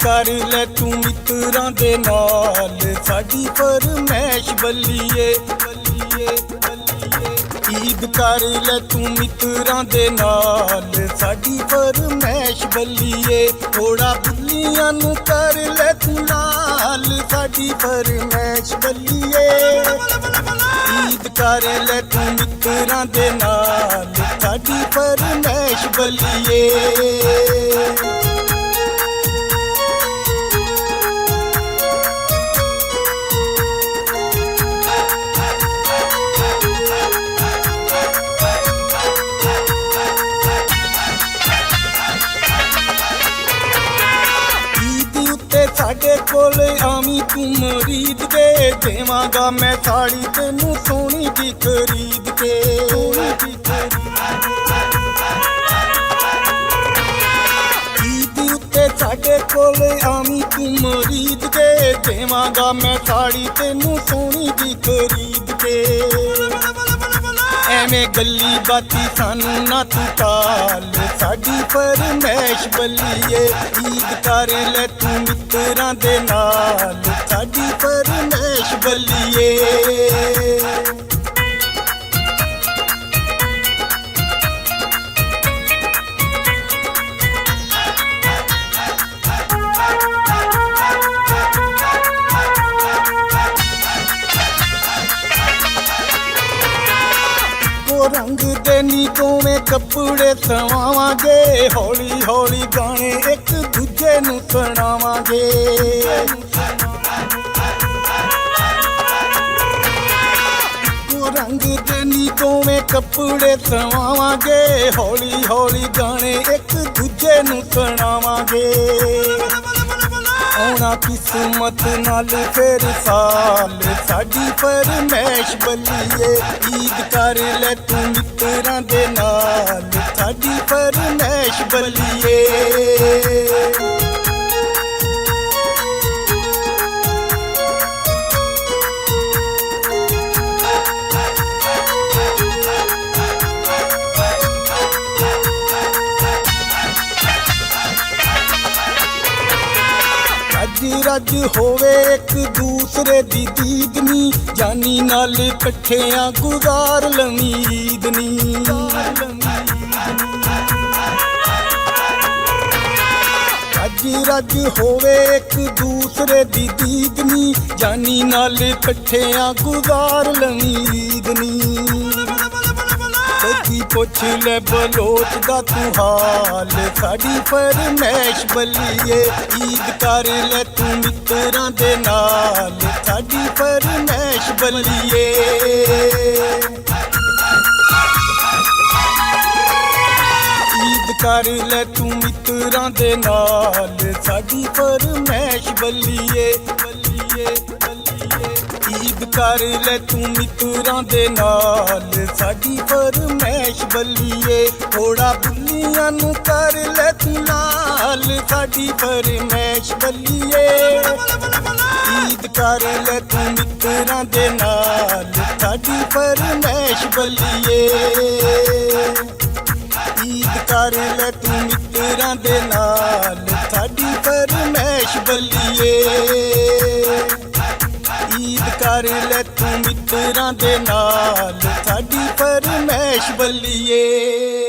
कर ले तू मित्रां दे नाल साडी फरमैश बल्लीए ईद कर ले तू मित्रां दे नाल साडी फरमैश बल्लीए थोड़ा बुल्लियां नू कर ले तू नाल साडी फरमैश बल्लीए ईद कर ले तू मित्रां दे नाल साडी फरमैश बल्लीए साडे कोल आवी तू मरीद के देवांगा मैं साड़ी तेनू सोनी दी खरीद के ईद उत्ते साडे कोल आवी तू मरीद के देवांगा मैं साड़ी तेनू सोनी दी खरीद के ਐਵੇਂ ਗੱਲੀ ਬਾਤੀ ਸਾਨੂੰ ਨਾ ਤੂੰ ਟਾਲ ਸਾਡੀ ਫਰਮੈਸ਼ ਬੱਲੀਏ ਈਦ ਕਰ ਲੈ ਤੂੰ ਮਿੱਤਰਾਂ ਦੇ ਨਾਲ ਸਾਡੀ ਫਰਮੈਸ਼ ਬੱਲੀਏ रंग देनी दोवें कपड़े सवावांगे हौली हौली गाने एक दूजे नू सुणावांगे रंग देनी दोवें कपड़े सवावांगे हौली हौली गाने एक दूजे नू सुणावांगे आउणा किस्मत नाल फिर साल साडी फरमैश बल्लीए ईद कर ले तू मित्रां दे नाल साडी फरमैश बल्लीए रज होवे एक दूसरे दी दीदनी जानी नाल कट्ठियां गुजार लवी ईदनी रज होवे एक दूसरे दी दीदनी जानी नाल कट्ठियां गुजार लवी ईदनी की पुछ ले बलोच दा तू हाल साडी फरमैश बल्लीए ईद कर ले तू मित्रां दे नाल साडी फरमैश बल्लीए ईद कर ले तू मित्रां दे नाल साडी फरमैश बल्लीए ईद कर ले तू मित्रां दे नाल साडी फरमैश बल्लीए थोड़ा बुल्लियां नू कर ले तू नाल साडी फरमैश बल्लीए ईद कर ले तू मित्रां दे नाल साडी फरमैश बल्लीए ईद कर ले तू मित्रां दे नाल साडी फरमैश बल्लीए ईद कर ले तू मित्रां दे नाल साडी फरमैश बल्लीए।